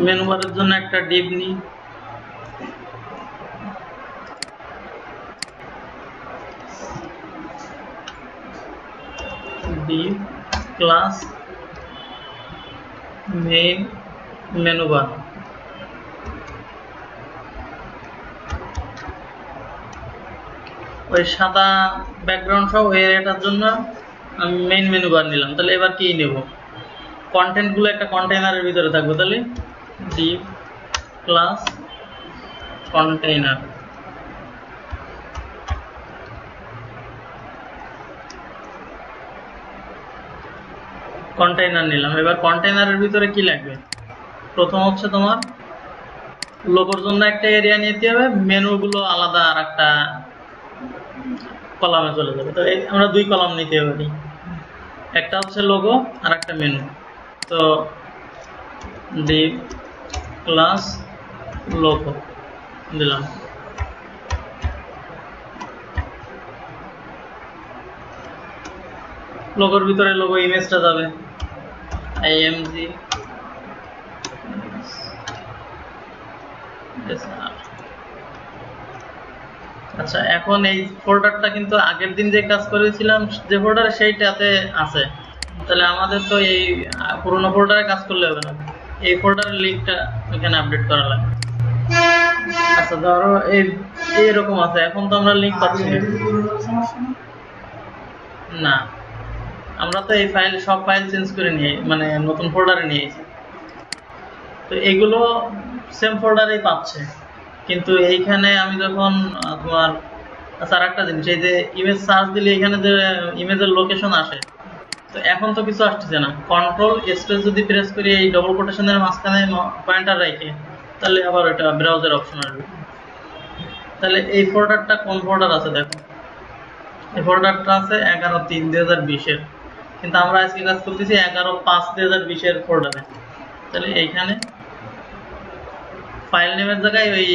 Menu বারের জন্য একটা ডিভ নিই, Depp class main menu bar. ওই সাদা ব্যাকগ্রাউন্ড সহ ওই এরিয়াটার জন্য আমি মেইন মেনু বার নিলাম। তাহলে এবার কি নেব, কন্টেন্টগুলো একটা কন্টেইনারের ভিতরে থাকবে, তাহলে ডিভ ক্লাস কন্টেইনার। কন্টেইনার নিলাম। এবার কন্টেইনারের ভিতরে কি লাগবে, প্রথম হচ্ছে তোমার লোগোর জন্য একটা এরিয়া নিতে হবে, মেনুগুলো আলাদা আর একটা কলামে চলে যাবে। তো আমরা দুই কলাম নিতে পারি, একটা হচ্ছে লোগো আর একটা মেনু। তো ডিভ ক্লাস লোগো দিলাম। লোগোর ভিতরে লোগো ইমেজটা যাবে, img আচ্ছা। এখন এই ফোল্ডারটা কিন্তু আগের দিন যে কাজ করেছিলাম যে ফোল্ডারে সেইটাতে আছে, তাহলে আমাদের তো এই পুরোনো ফোল্ডারে কাজ করলে হবে না, এই ফোল্ডারের লিঙ্কটা এখানে আপডেট করা লাগবে। আচ্ছা ধরো এইরকম আছে, এখন তো আমরা লিঙ্ক পাচ্ছি না, আমরা তো এই ফাইল সব ফাইল চেঞ্জ করে নিয়ে মানে নতুন ফোল্ডারে নিয়েছি, তো এগুলো সেম ফোল্ডারেই পাচ্ছে। কিন্তু এইখানে আমি যখন তোমার আচ্ছা আরেকটা জিনিস, এই যে ইমেজ সার্চ দিলে এখানে যে ইমেজের লোকেশন আসে, তো এখন তো কিছু আসতেছে না। কন্ট্রোল স্পেস যদি প্রেস করি এই ডবল কোটেশনের মাঝখানে পয়েন্টার রাখে, তাহলে আবার ওটা ব্রাউজার অপশন আসবে। তাহলে এই ফোল্ডারটা কোন ফোল্ডার আছে দেখো, এই ফোল্ডারটা আছে 11/3/2020-এর, কিন্তু আমরা আজকে কাজ করতেছি 11/5/2020-এর ফোল্ডারে। তাহলে এইখানে ফাইল নেমের জায়গায় ওই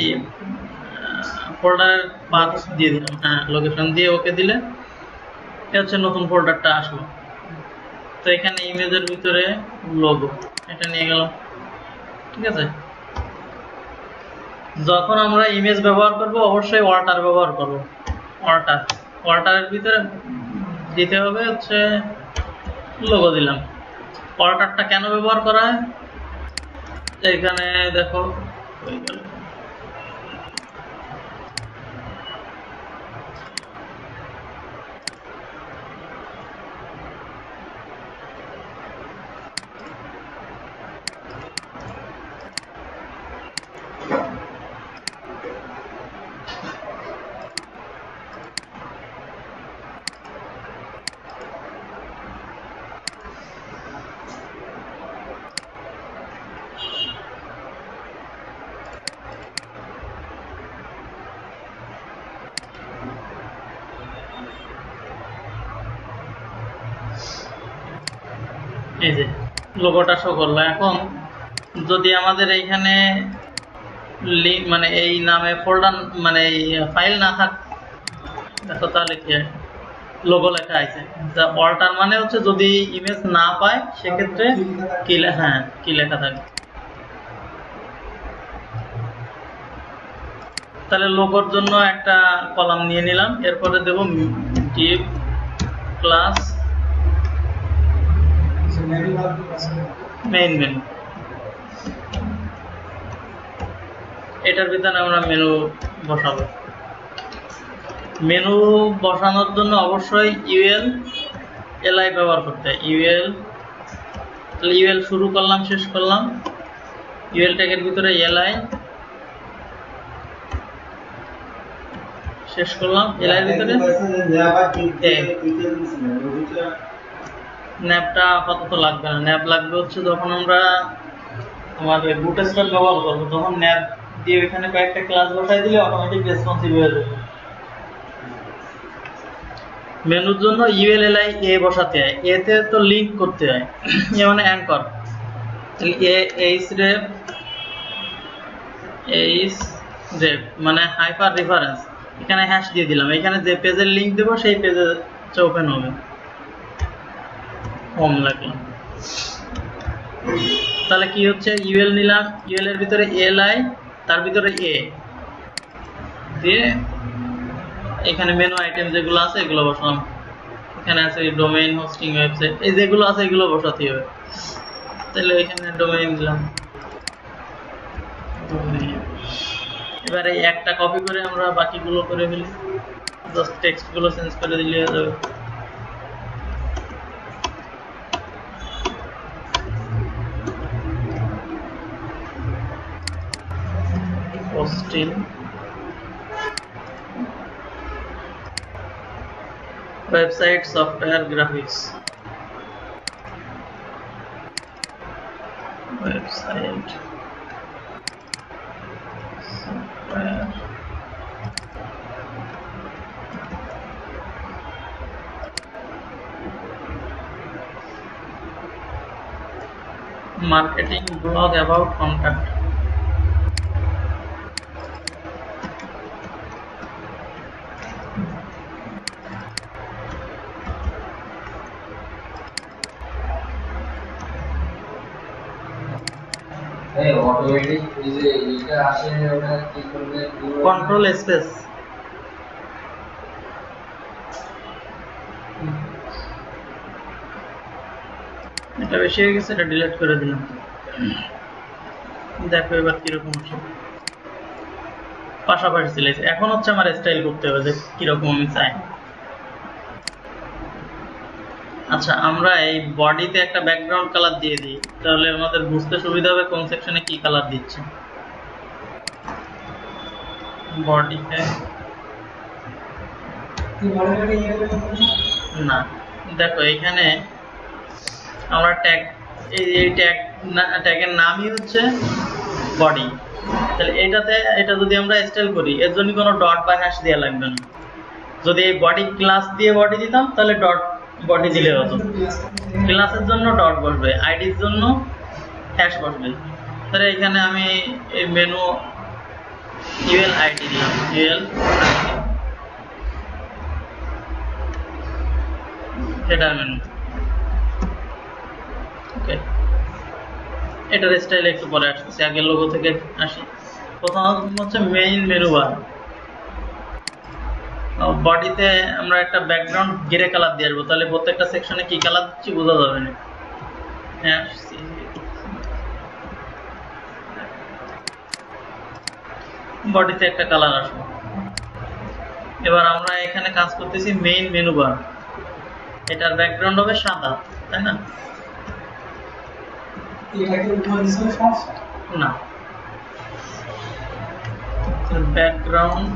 ফোল্ডারের পাথ দিয়ে দিলাম, হ্যাঁ লোকেশন দিয়ে ওকে দিলে এটা হচ্ছে নতুন ফোল্ডারটা আসলো। তো এখানে ইমেজের ভিতরে লোগো এটা নিয়ে গেলাম, ঠিক আছে। যখন আমরা ইমেজ ব্যবহার করব অবশ্যই ওয়াটার ব্যবহার করব, ওয়াটারের ভিতরে দিতে হবে হচ্ছে লোগো দিলাম। ওয়াটারটা কেন ব্যবহার করা হয়, এখানে দেখো হয়ে গেল। এই যে লোগোটা শো করলো। এখন যদি আমাদের এইখানে মানে এই নামে ফোল্ডার মানে ফাইল না থাক দেখো, তাহলে কি লোগো লেখা আছে। অল্টার মানে হচ্ছে যদি ইমেজ না পায় সেক্ষেত্রে কি, হ্যাঁ কি লেখা থাকে। তাহলে লোগোর জন্য একটা কলাম নিয়ে নিলাম, এরপরে দেব ডিভ ক্লাস মেইন মেনু। এটার ভিতরে আমরা মেনু বসাবো। মেনু বসানোর জন্য অবশ্যই ইউএল এলআই ব্যবহার করতে হয়। ইউএল শুরু করলাম, শেষ করলাম, ইউএল ট্যাগের ভিতরে এলআই শেষ করলাম, এলআই ভিতরে ন্যাপটা আপাতত লাগবে না। ন্যাপ লাগবে হচ্ছে যখন আমরা আমাদের বুটস্ট্র্যাপ ব্যবহার করবো, তখন ন্যাপ দিয়ে এখানে কয়েকটা ক্লাস বসাই দিলে অটোমেটিক রেসপন্সিভ হয়ে যাবে। মেনুর জন্য ইউএলএলআই এ বসাতে হয়, এতে তো লিংক করতে হয়, এ মানে অ্যাঙ্কর। এইচ রেফ মানে হাইপার রেফারেন্স, এখানে হ্যাশ দিয়ে দিলাম। এখানে যে পেজের লিংক দেবো সেই পেজে ওপেন হবে। হোম লাগলাম। তাহলে কি হচ্ছে, ইউএল নিলাম, ইউএল এর ভিতরে এলআই, তার ভিতরে এ দিয়ে এখানে মেনু আইটেম যেগুলো আছে এগুলো বসালাম। এখানে আছে ডোমেইন, হোস্টিং, ওয়েবসাইট, এই যেগুলো আছে এগুলো বসাতে হবে। তাহলে এখানে ডোমেইন দিলাম। এবারে একটা কপি করে আমরা বাকিগুলো করে ফেলি, জাস্ট টেক্সট গুলো চেঞ্জ করে দিলে হয়ে যাবে। Hosting, website, software, graphics, website, software, marketing, blog, about, contact. Automatic এই যে এটা আসে ওটা কি করলে কন্ট্রোল স্পেস, এটা বেশি হয়ে গেছে, এটা ডিলিট করে দিলাম। দেখো এবার কিরকম হচ্ছে, পাশাপাশি সিলেক্ট। এখন হচ্ছে আমার স্টাইল করতে হবে যে কিরকম আমি চাই। আচ্ছা, আমরা এই বডিতে একটা ব্যাকগ্রাউন্ড কালার দিয়ে দিই, তাহলে আমাদের বুঝতে সুবিধা হবে কোন সেকশনে কি কালার দিচ্ছে। বডিতে না, দেখো এখানে আমরা ট্যাগ, এই ট্যাগের নামই হচ্ছে বডি। তাহলে এটা যদি আমরা স্টাইল করি, এর জন্য কোনো ডট বা হ্যাশ দেওয়া লাগবে না। যদি এই বডি ক্লাস দিয়ে বডি দিতাম তাহলে ডট বডি দিলে হতো। ক্লাসের জন্য ডট বসবে, আইডির জন্য হ্যাশ বসবে। তাহলে এখানে আমি এই মেনু ইউএল আইডি দিলাম, ইউএল হেডার মেনু। ওকে, এটার স্টাইল একটু পরে আসছে, আগে লোগো থেকে আসি। প্রথম হচ্ছে মেইন মেনু বার। বডিতে আমরা একটা ব্যাকগ্রাউন্ড গ্রে কালার দিয়ে আসবো, তাহলে প্রত্যেকটা সেকশনে কি কালার দিচ্ছি বোঝা যাবে না। হ্যাঁ, বডিতে একটা কালার আসবে। এবার আমরা এখানে কাজ করতেছি মেইন মেনু বার, এটার ব্যাকগ্রাউন্ড হবে সাদা, তাই না? না, ব্যাকগ্রাউন্ড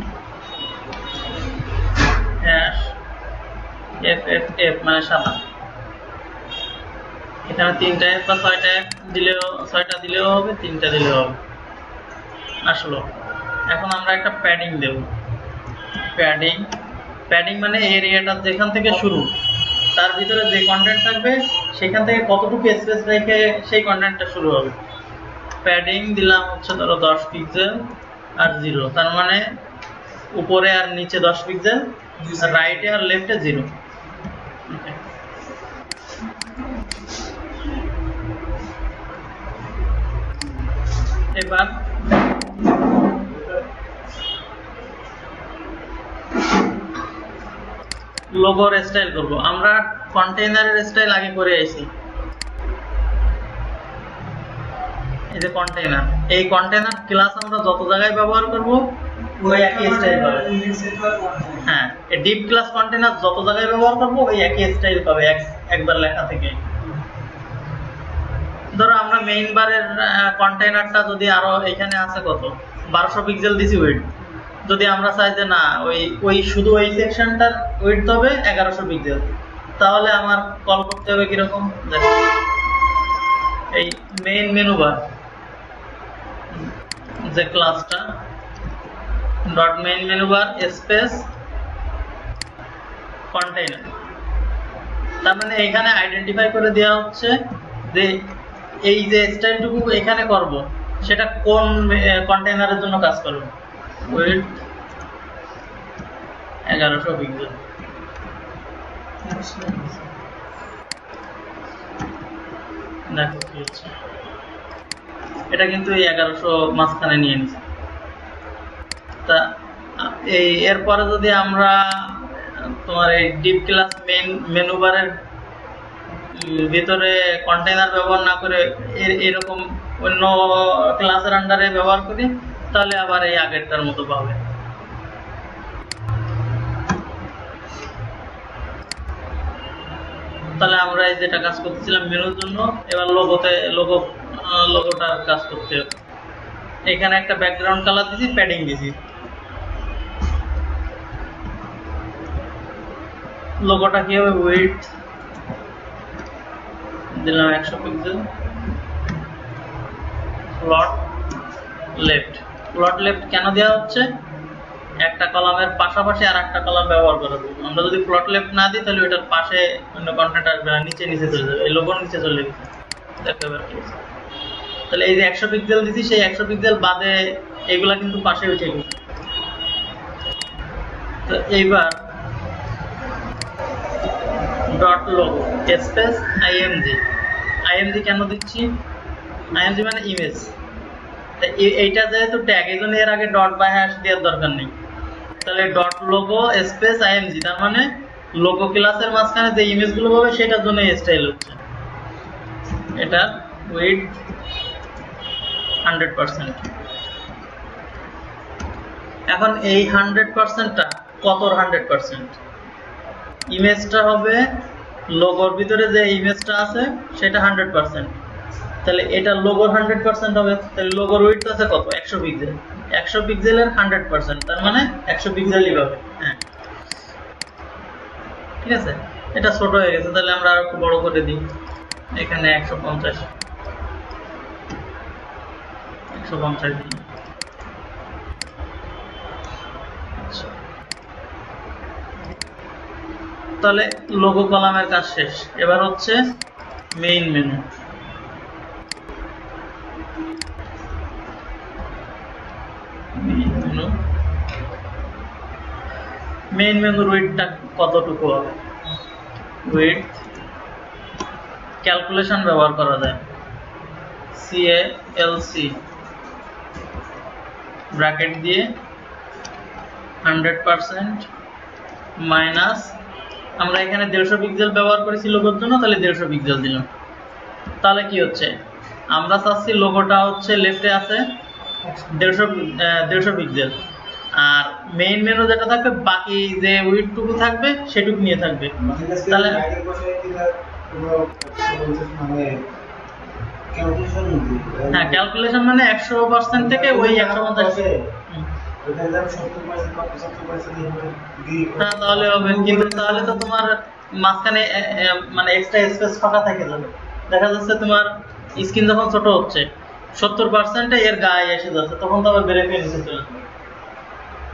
হ্যাশ এফ মানে সাদা। এখানে 3টা এফ বা 6টা এফ দিলেও, 6টা দিলেও হবে, 3টা দিলেও হবে। আসলো, এখন আমরা একটা প্যাডিং দেব। প্যাডিং মানে এরিয়াটা যেখান থেকে শুরু, তার ভিতরে যে কন্টেন্ট থাকবে সেখান থেকে কতটুকু স্পেস রেখে সেই কন্টেন্টটা শুরু হবে। প্যাডিং দিলাম হচ্ছে ধরো 10 পিক্সেল আর 0, তার মানে উপরে আর নিচে 10 পিক্সেল, রাইটে আর লেফটে 0। এবার লোগোর স্টাইল করব। আমরা কন্টেইনারের স্টাইল আগে করে আইছি। এই যে কন্টেইনার, এই কন্টেইনার ক্লাস আমরা যত জায়গায় ব্যবহার করব ওই একই স্টাইল পাবে। হ্যাঁ, এই ডিপ ক্লাস কন্টেইনার যত জায়গায় ব্যবহার করব ওই একই স্টাইল পাবে একবার লেখা থেকে। ধরো আমরা মেইন বারের কন্টেইনারটা যদি আরো এখানে আছে কত 1200 পিক্সেল দিছি ওয়েট, যদি আমরা চাই যে না ওই শুধু ওই সেকশনটার ওয়েট হবে 1100 পিক্সেল, তাহলে আমার কল করতে হবে কিরকম, দেখো এই মেইন মেনু বার যে ক্লাসটা, dot main menu bar space container. তার মানে এখানে আইডেন্টিফাই করে দেওয়া হচ্ছে যে এই যে স্টাইলটুকু এখানে করব সেটা কোন কন্টেইনারের জন্য কাজ করবে। Weight 1100 pixel. দেখো কি হচ্ছে, এটা কিন্তু এই 1100 মাঝখানে নিয়ে নিচ্ছে। তা এই এরপরে যদি আমরা তোমার এই ডিপ ক্লাস মেনু বারের ভিতরে কন্টেইনার ব্যবহার না করে এরকম অন্য ক্লাসের আন্ডারে ব্যবহার করি, তাহলে আবার এই আগেরটার মতো পাবে। তাহলে আমরা এই যেটা কাজ করতেছিলাম মেনুর জন্য, এবার লোগোটার কাজ করতে হবে। এখানে একটা ব্যাকগ্রাউন্ড কালার দিছি, প্যাডিং দিছি। লোগোটা কি হবে, উইডথ দিলাম 100 পিক্সেল, ফ্লট লেফট কেন দেওয়া হচ্ছে, একটা কলামের পাশাপাশি আর একটা কলাম ব্যবহার করা যাবে। আমরা যদি ফ্লট লেফট না দিই তাহলে ওটার পাশে অন্য কন্টেন্ট আসবে না, নিচে চলে যাবে, এই লোগোর নিচে চলে গেছে। দেখতে পাচ্ছি। তাহলে এই যে 100 পিক্সেল দিছি, সেই 100 পিক্সেল বাদে এগুলা কিন্তু পাশে উঠে গেছে। তো এইবার ডট লোগো স্পেস আইএমজি কেন দিচ্ছি, আইএমজি মানে ইমেজ। এইটা যেহেতু ট্যাগ, এই জন্য এর আগে ডট বা হ্যাশ দেওয়ার দরকার নেই। তাহলে ডট লোগো স্পেস আইএমজি, তার মানে লোগো ক্লাসের মাঝখানে যে ইমেজগুলো পাবে সেটার জন্য এই স্টাইল হচ্ছে। এটা উইডথ 100%। এখন এই 100%টা কতর 100%? ইমেজটা হবে লোগোর ভিতরে যে ইমেজটা আছে সেটা 100%। তাহলে এটা লোগোর 100% হবে। তাহলে লোগোর উইডথ আছে কত, 100 পিক্সেল। 100 পিক্সেলের 100%, তার মানে 100 পিক্সেলই পাবে। হ্যাঁ, ঠিক আছে। এটা ছোট হয়ে গেছে, তাহলে আমরা আর একটু বড় করে দিই। এখানে 150 দিই। তাহলে লোগো কলামের কাজ শেষ। এবার হচ্ছে মেইন মেনু। মেইন মেনুর উইডথটা কতটুকু হবে, উইডথ ক্যালকুলেশন ব্যবহার করা যায়, CALC ব্র্যাকেট দিয়ে 100% মাইনাস, আমরা এখানে 150 পিক্সেল ব্যবহার করেছি লোগোর জন্য, তাহলে 150 পিক্সেল দিলাম। তাহলে কি হচ্ছে, আমরা চাচ্ছি লোগোটা হচ্ছে লেফটে আছে 150 পিক্সেল, আর মেইন মেনু যেটা থাকবে বাকি যে উইডথটুকু থাকবে সেটুকু নিয়ে থাকবে। তাহলে হ্যাঁ, ক্যালকুলেশন মানে 100% থেকে ওই 150। হ্যাঁ, তাহলে হবে, কিন্তু তাহলে তো তোমার মাঝখানে মানে এক্সট্রা স্পেস ফাঁকা থেকে যাবে। দেখা যাচ্ছে তোমার স্ক্রিন যখন ছোট হচ্ছে 70% এর গায়ে এসে যাচ্ছে, তখন তো আবার বেড়ে নিচে চলে যাবে।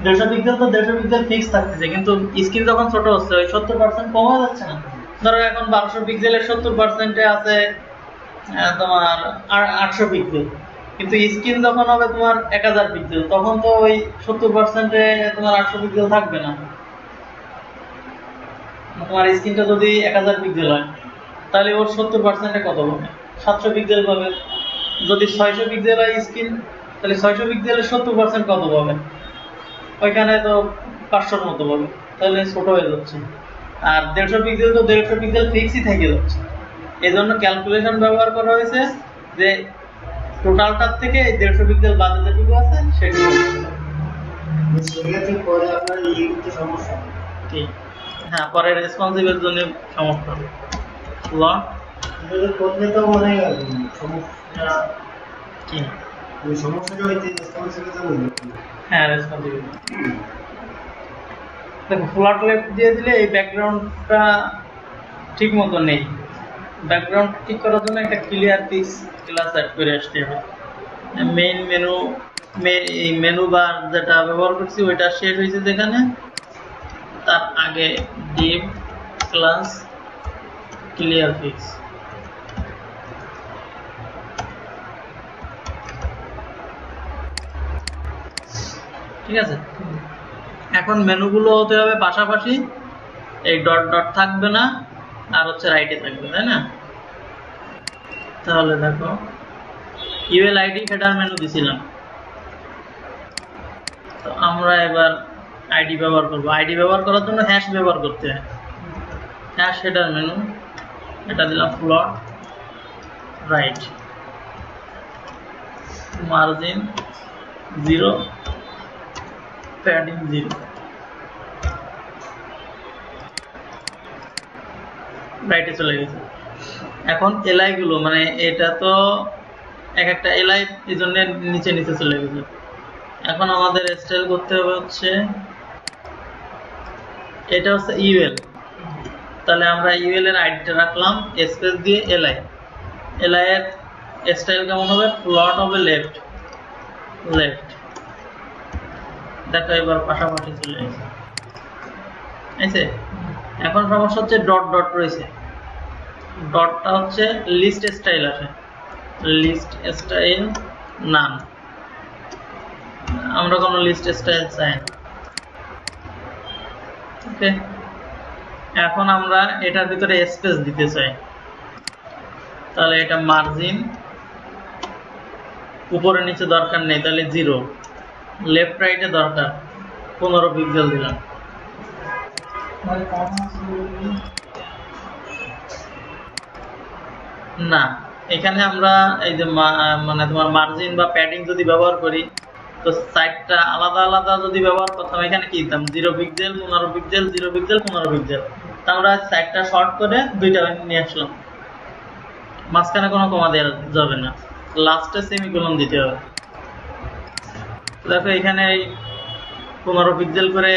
150 পিক্সেল তো 150 পিক্সেল ফিক্স থাকতেছে, কিন্তু স্ক্রিন যখন ছোট হচ্ছে ওই 70% কমে যাচ্ছে না। ধরো এখন 1200 পিক্সেলের 70%-এ আছে তোমার 800 পিক্সেল, কিন্তু স্ক্রিন যখন হবে তোমার 1000 পিক্সেল, তখন তো ওই 70%-এ তোমার 800 পিক্সেল থাকবে না। তোমার স্ক্রিনটা যদি 1000 পিক্সেল হয় তাহলে ওর 70%-এ কত পাবে, 700 পিক্সেল পাবে। যদি 600 পিক্সেল হয় স্ক্রিন, তাহলে 600 পিক্সেলের 70% কত পাবে, ওইখানে তো 500-র মতো পাবে। তাহলে ছোট হয়ে যাচ্ছে। আর 150 পিক্সেল তো 150 পিক্সেল ফিক্সই থেকে যাচ্ছে। এই জন্য ক্যালকুলেশন ব্যবহার করা হয়েছে যে টোটালটার থেকে এই 150 পিক্সেল বাদে যেটুকু আছে সেটুকু। হ্যাঁ, পরে রেসপন্সিভের জন্য সমস্যা হবে। হ্যাঁ, রেসপন্সিবল। দেখো, ফ্ল্যাট লেফট দিয়ে দিলে এই ব্যাকগ্রাউন্ডটা ঠিক মতো নেই। ব্যাকগ্রাউন্ড ঠিক করার জন্য একটা ক্লিয়ার পিক্স ক্লাস অ্যাড করে আসতে হবে। মেইন মেনু, এই মেনু বার যেটা ব্যবহার করছি ওইটা শেষ হয়েছে যেখানে, তার আগে ডিপ ক্লাস ক্লিয়ার পিক্স। ঠিক আছে, এখন মেনুগুলো হতে হবে পাশাপাশি, এই ডট ডট থাকবে না, আর হচ্ছে রাইটে থাকবে, তাই না? তাহলে দেখো ইউএল আইডি হেডার মেনু দিছিলাম, তো আমরা এবার আইডি ব্যবহার করব। আইডি ব্যবহার করার জন্য হ্যাশ ব্যবহার করতে হয়, হ্যাশ হেডার মেনু, এটা দিলাম ফ্লট রাইট, মার্জিন 0, প্যাডিং 0, রাইটে চলে গেছে। এখন এলআই গুলো মানে এটা তো এক একটা এলআই এই জন্য নিচে নিচে চলে গেছে। এখন আমাদের স্টাইল করতে হবে হচ্ছে এটা হচ্ছে ইউএল, তাহলে আমরা ইউএল এর আইডিটা রাখলাম স্পেস দিয়ে এলআই। এলআই এর স্টাইল কেমন হবে? প্লট হবে লেফট লেফট। দেখো এবার পাশাপাশি চলে এসেছে। এখন সমস্যা হচ্ছে ডট ডট রয়েছে, ডটটা হচ্ছে লিস্ট স্টাইল আসে, লিস্ট স্টাইল নাম, আমরা কোনো লিস্ট স্টাইল চাই না। ওকে, এখন আমরা এটার ভিতরে স্পেস দিতে চাই, তাহলে এটা মার্জিন উপরে নিচে দরকার নেই, তাহলে 0, লেফট রাইটে দরকার 15 পিক্সেল দিলাম। না, এখানে আমরা এই যে মানে তোমার মার্জিন বা প্যাডিং যদি ব্যবহার করি, তো সাইডটা আলাদা আলাদা যদি ব্যবহার করতাম, এখানে কি দিতাম 0 পিক্সেল 15 পিক্সেল 0 পিক্সেল 15 পিক্সেল, তা আমরা সাইডটা শর্ট করে দুইটা নিয়ে আসলাম, মাঝখানে কোনো কমা দেওয়া যাবে না, লাস্টে সেমিকোলন দিতে হবে। দেখো এখানে 15 পিক্সেল করে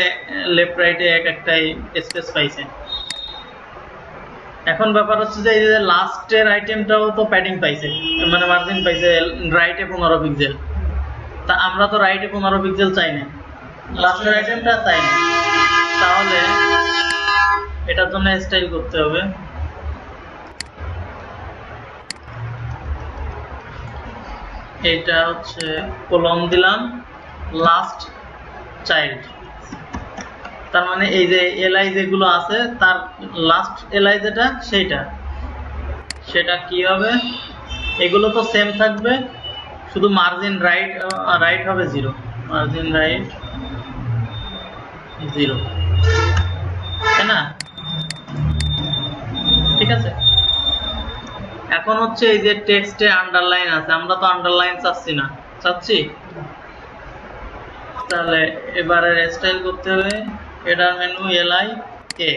লেফট রাইটে এক একটাই স্পেস পাইছে। এখন ব্যাপার হচ্ছে যে এই যে লাস্টের আইটেমটাও তো প্যাডিং পাইছে, মানে মার্জিন পাইছে রাইটে 15 পিক্সেল, তা আমরা তো রাইটে 15 পিক্সেল চাই না, লাস্টের আইটেমটা চাই না, তাহলে এটার জন্য স্টাইল করতে হবে। এটা হচ্ছে কোলন দিলাম লাস্ট চাইল্ড, তার মানে এই যে এলআই যেগুলো আছে তার লাস্ট এলআই যেটা সেটা কি হবে, এগুলো তো সেম থাকবে, শুধু মার্জিন রাইট হবে 0, মার্জিন রাইট 0, তাই না? ঠিক আছে। এখন হচ্ছে এই যে টেক্সটে আন্ডারলাইন আছে, আমরা তো আন্ডারলাইন চাচ্ছি, তাহলে এবারে স্টাইল করতে হবে হেডার মেনু এলআই কে,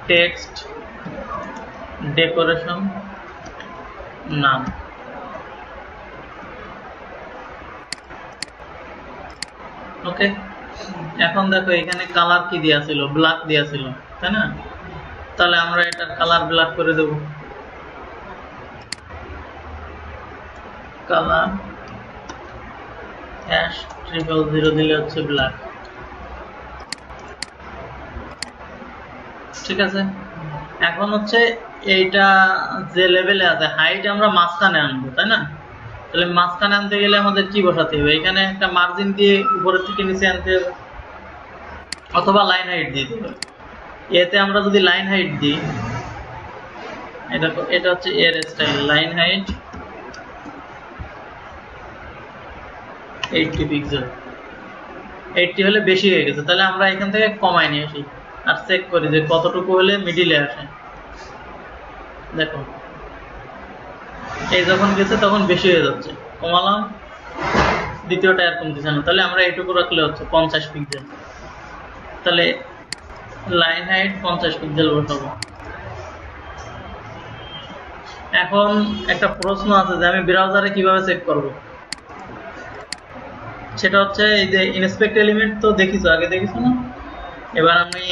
টেক্সট ডেকোরেশন নাম। ওকে, এখন দেখো এখানে কালার কি দেয়া ছিল, ব্ল্যাক দেয়া ছিল, তাই না? তাহলে আমরা এটার কালার ব্ল্যাক করে দেব, কালার #000 দিলে হচ্ছে ব্ল্যাক। ঠিক আছে, এখন হচ্ছে এইটা যে লেভেলে আছে হাইট আমরা মাঝখানে আনবো, তাই না? তাহলে মাঝখানে আনতে গেলে আমাদের কি বসাতে হবে? এখানে একটা মার্জিন দিয়ে উপরের থেকে নিচে আনতে হবে, অথবা লাইন হাইট দিয়ে দিতে হবে। এতে আমরা যদি লাইন হাইট দিই, এটা হচ্ছে এর স্টাইল, লাইন হাইট 80 পিক্সেল, 80 হলে বেশি হয়ে গেছে, তাহলে আমরা এখান থেকে কমাই নিয়ে আসি আর চেক করি যে কতটুকু হলে মিডিলে আসে। দেখো এই যখন গেছে তখন বেশি হয়ে যাচ্ছে, কমালাম, দ্বিতীয়টা আর কমতেছে না, তাহলে আমরা এইটুকু রাখলে হচ্ছে 50 পিক্সেল, তাহলে লাইন হাইট 50 পিক্সেল বসাবো। এখন একটা প্রশ্ন আছে যে আমি ব্রাউজারে কিভাবে চেক করব, সেটা হচ্ছে এই যে ইনস্পেক্ট এলিমেন্ট তো দেখিছো, আগে দেখিছো না? এবার আমি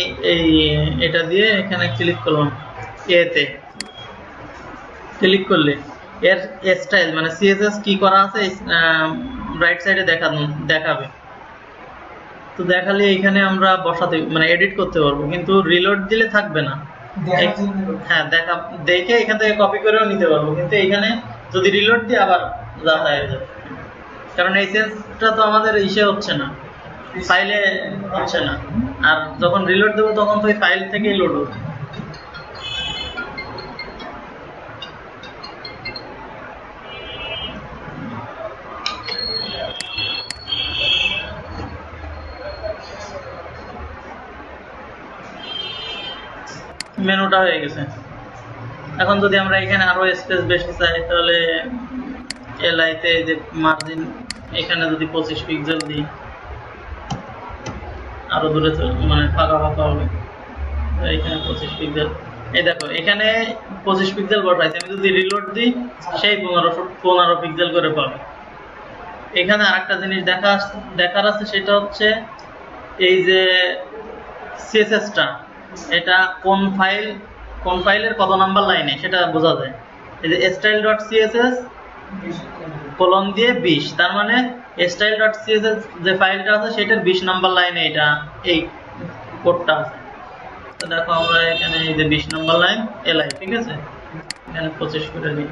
এটা দিয়ে এখানে ক্লিক করলাম, এতে ক্লিক করলে এর স্টাইল মানে সিএসএস কি করা আছে রাইট সাইডে দেখাবে, তো দেখালে এখানে আমরা বসাতে মানে এডিট করতে পারবো, কিন্তু রিলোড দিলে থাকবে না। হ্যাঁ, দেখে এখান থেকে কপি করেও নিতে পারবো, কিন্তু এখানে যদি রিলোড দিই আবার যাতা হয়ে যাবে, কারণ এই চেঞ্জটা তো আমাদের ইসে হচ্ছে না, ফাইলে হচ্ছে না, আর যখন রিলোড দেবো তখন তো ওই ফাইল থেকেই লোড হচ্ছে। মেনুটা হয়ে গেছে। এখন যদি আমরা এখানে আরো স্পেস বেশি চাই তাহলে এলআইতে যে মার্জিন এখানে যদি 25 পিক্সেল দিই আরো দূরে মানে ফাঁকা ফাঁকা হবে। এখানে 25 পিক্সেল, এই দেখো এখানে 25 পিক্সেল বসাইছে, আমি যদি রিলোড দিই সেই 15 পিক্সেল করে পাবে। এখানে আরেকটা জিনিস দেখার আছে, সেটা হচ্ছে এই যে সিএসএসটা, এটা কোন ফাইলের কত নাম্বার লাইনে সেটা বোঝা যায়। এই যে style.css কোলন দিয়ে 20, তার মানে style.css যে ফাইলটা আছে সেটার 20 নাম্বার লাইনে এটা এই কোডটা আছে। তো দেখো আমরা এখানে এই যে 20 নাম্বার লাইন এলআই, ঠিক আছে, এখানে 25 করে দিই।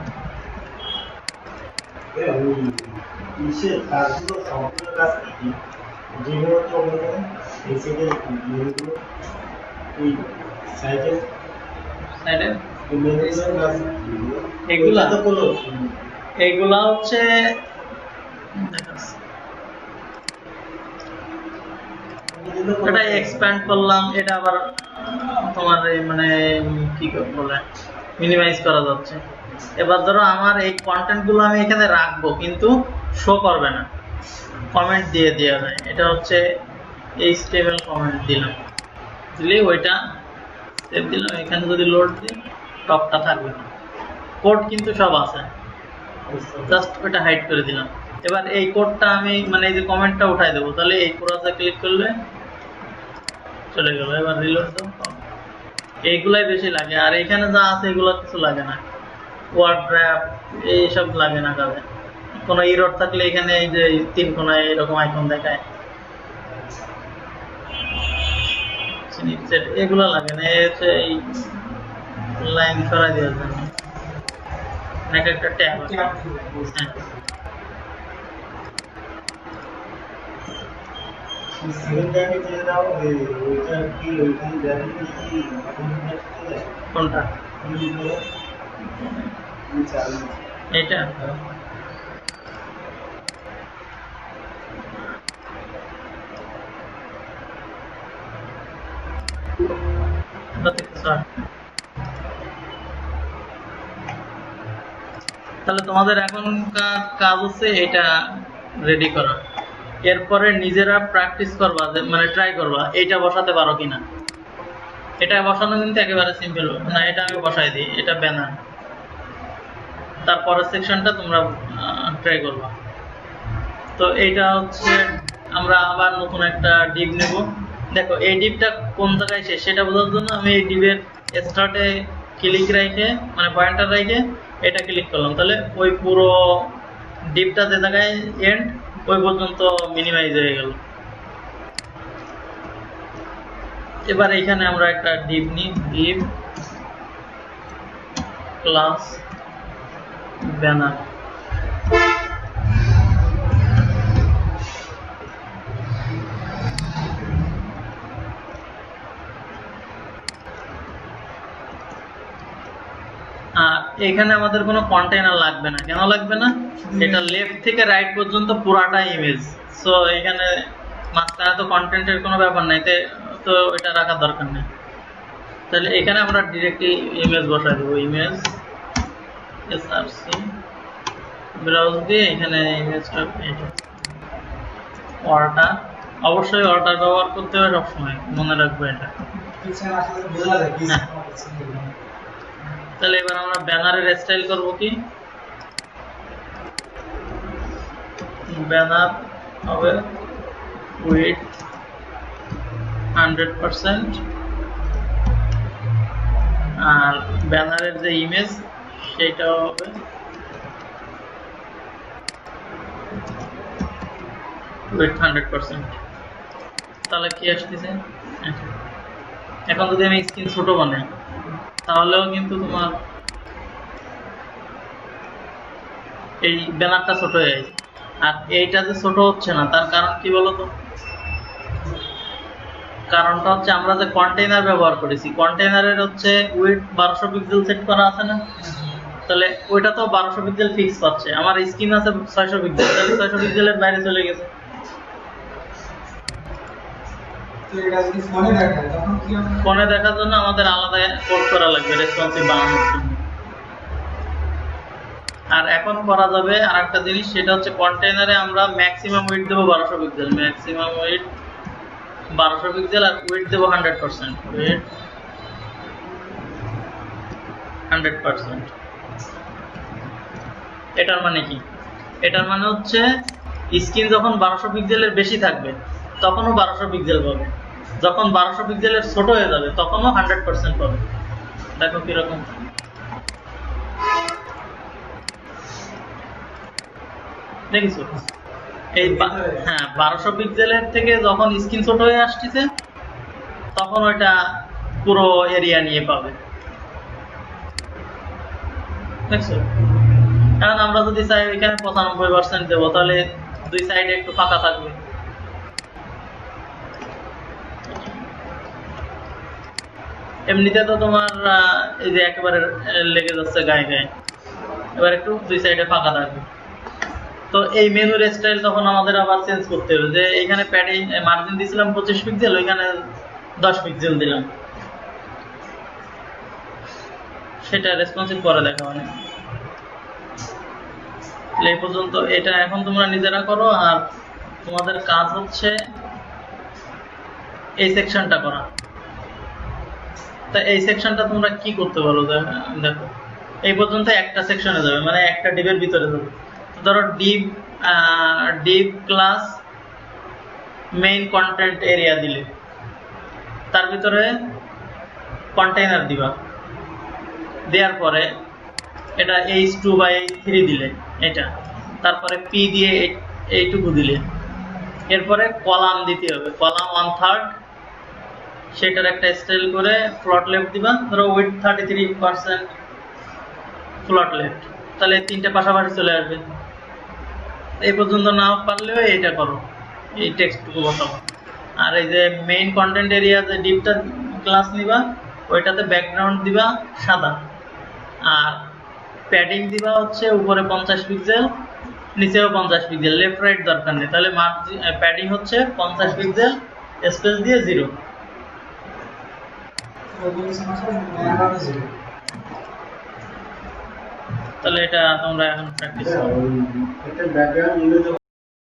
এইগুলা হচ্ছে এটা এক্সপ্যান্ড করলাম, এটা আবার তোমার মানে কি বলে মিনিমাইজ করা যাচ্ছে। এবার ধরো আমার এই কন্টেন্ট গুলো আমি এখানে রাখবো কিন্তু শো করবে না, কমেন্ট দিয়ে দেওয়া যায়। এটা হচ্ছে HTML কমেন্ট দিলাম, দিলে ওইটা সেভ দিলাম, এখানে যদি লোড দিই টপটা থাকবে না, কোড কিন্তু সব আছে, জাস্ট ওটা হাইড করে দিলাম। এবার এই কোডটা আমি মানে এই যে কমেন্টটা উঠাই দেবো, তাহলে এই কোডটা ক্লিক করলে চলে গেল। এবার রিলোড দাও, এইগুলাই বেশি লাগে, আর এখানে যা আছে এগুলো কিছু লাগে না, ওয়ার্ড র্যাপ এইসব লাগে না কাজে। কোনো এরর থাকলে এখানে এই যে 3 কোণায় এরকম আইকন দেখায়, এগুলো লাগে না, এই লাইন সরাই দেওয়ার জন্য একটা ট্যাব আছে। কোনটা? এটা তাহলে তোমাদের এখনকার কাজ হচ্ছে এটা রেডি করা, এরপরে নিজেরা প্র্যাকটিস করবা, মানে ট্রাই করবা এটা বসাতে পারো কিনা। এটা বসানো কিন্তু একেবারে সিম্পল না, এটা আমি বসাই দিই, এটা ব্যানার, তারপরের সেকশনটা তোমরা ট্রাই করবা। তো এইটা হচ্ছে আমরা আবার নতুন একটা ডিভ নেব। দেখো এই ডিভটা কোন জায়গায় শেষ সেটা বোঝার জন্য আমি এই ডিভের স্টার্টে ক্লিক রেখে মানে পয়েন্টার রেখে এটা ক্লিক করলাম, তাহলে ওই পুরো ডিভটা যে জায়গায় এন্ড ওই পর্যন্ত মিনিমাইজ হয়ে গেল। এবার এখানে আমরা একটা ডিভ নিই, ডিভ ক্লাস ব্যানার, এখানে আমাদের কোনো কন্টেইনার লাগবে না। কেন লাগবে না? এটা লেফট থেকে রাইট পর্যন্ত পুরাটা ইমেজ, সো এখানে মাঝখানে তো কন্টেন্টের কোনো ব্যাপার নাই, তো এটা রাখার দরকার নেই। তাহলে এখানে আমরা ডিরেক্টলি ইমেজ বসাই দেবো, ইমেজ এসআরসি ব্রাউজ দিয়ে এখানে ইমেজটা, এটা অল্টার, অবশ্যই অল্টার ব্যবহার করতে হবে সবসময়, মনে রাখবো এটা। তাহলে এবার আমরা ব্যানারের স্টাইল করব কি, ব্যানার হবে উইথ 100%, আর ব্যানারের যে ইমেজ সেটা হবে উইথ 100%। তাহলে কি আসতেছে, এখন যদি আমি স্ক্রিন ছোট বানাই তাহলেও কিন্তু তোমার এই ব্যানারটা ছোট হয়ে যায়। আর এইটা যে ছোট হচ্ছে না তার কারণ কি বলতো? কারণটা হচ্ছে আমরা যে কন্টেইনার ব্যবহার করেছি, কন্টেইনারের হচ্ছে উইডথ 1200 পিক্সেল সেট করা আছে না, তাহলে ওইটা তো 1200 পিক্সেল ফিক্স পাচ্ছে, আমার স্ক্রিন আছে 600 পিক্সেল, তাহলে 600 পিক্সেলের বাইরে চলে গেছে। তো এটা যদি ফোনে দেখায় তখন কি হবে? ফোনে দেখার জন্য আমাদের আলাদা কোড করা লাগবে রেসপন্সিভ বানানোর জন্য। আর এখন করা যাবে আরেকটা জিনিস, সেটা হচ্ছে কন্টেইনারে আমরা ম্যাক্সিমাম উইডথ দেবো 1200 পিক্সেল, ম্যাক্সিমাম উইডথ 1200 পিক্সেল, আর উইডথ দেবো 100%, উইডথ 100%। এটার মানে কি? এটার মানে হচ্ছে স্ক্রিন যখন 1200 পিক্সেলের বেশি থাকবে তখনও 1200 পিক্সেল পাবে, যখন 1200 পিক্সেলের ছোট হয়ে যাবে তখনও 100% পাবে। দেখো কিরকম, দেখিছো? এই হ্যাঁ 1200 পিক্সেলের থেকে যখন স্ক্রিন ছোট হয়ে আসতেছে তখন ওইটা পুরো এরিয়া নিয়ে পাবে, দেখছো? এখন আমরা যদি চাই এখানে 95% দেবো, তাহলে দুই সাইডে একটু ফাঁকা থাকবে। এমনিতে তো তোমার এই যে একেবারে লেগে যাচ্ছে গায়ে গায়ে, এবার একটু দুই সাইডে ফাঁকা থাকবে। তো এই মেনুর স্টাইল তখন আমাদের আবার চেঞ্জ করতে হবে, যে এখানে প্যাডিং মার্জিন দিয়েছিলাম 25 পিক্সেল, ওইখানে 10 পিক্সেল দিলাম, সেটা রেসপন্সিভ করে দেখা মানে। এই পর্যন্ত এটা এখন তোমরা নিজেরা করো, আর তোমাদের কাজ হচ্ছে এই সেকশনটা করা। তা এই সেকশনটা তোমরা কি করতে পারো? দেখো এই পর্যন্ত একটা সেকশনে যাবে, মানে একটা ডিভের ভিতরে যাবে। তো ধরো Depp class main content area দিলে, তার ভিতরে কন্টেইনার দিবা, দেওয়ার পরে এটা h2/3 দিলে এটা, তারপরে p দিয়ে এইটুকু দিলে, এরপরে কলাম দিতে হবে, কলাম 1/3, সেটার একটা স্টাইল করে ফ্লট লেফট দিবা, ধরো উইথ 33% ফ্লট লেফট, তাহলে তিনটে পাশাপাশি চলে আসবে। এই পর্যন্ত না পারলেও এটা করো, এই টেক্সটটুকু বসাবো। আর এই যে মেইন কন্টেন্ট এরিয়া যে ডিপটা ক্লাস নিবা, ওইটাতে ব্যাকগ্রাউন্ড দিবা সাদা, আর প্যাডিং দিবা হচ্ছে উপরে 50 পিক্সেল, নিচেও 50 পিক্সেল, লেফট রাইট দরকার নেই। তাহলে মার্জিন প্যাডিং হচ্ছে 50 পিক্সেল, স্পেস দিয়ে 0। তাহলে এটা তোমরা এখন প্র্যাকটিস করো।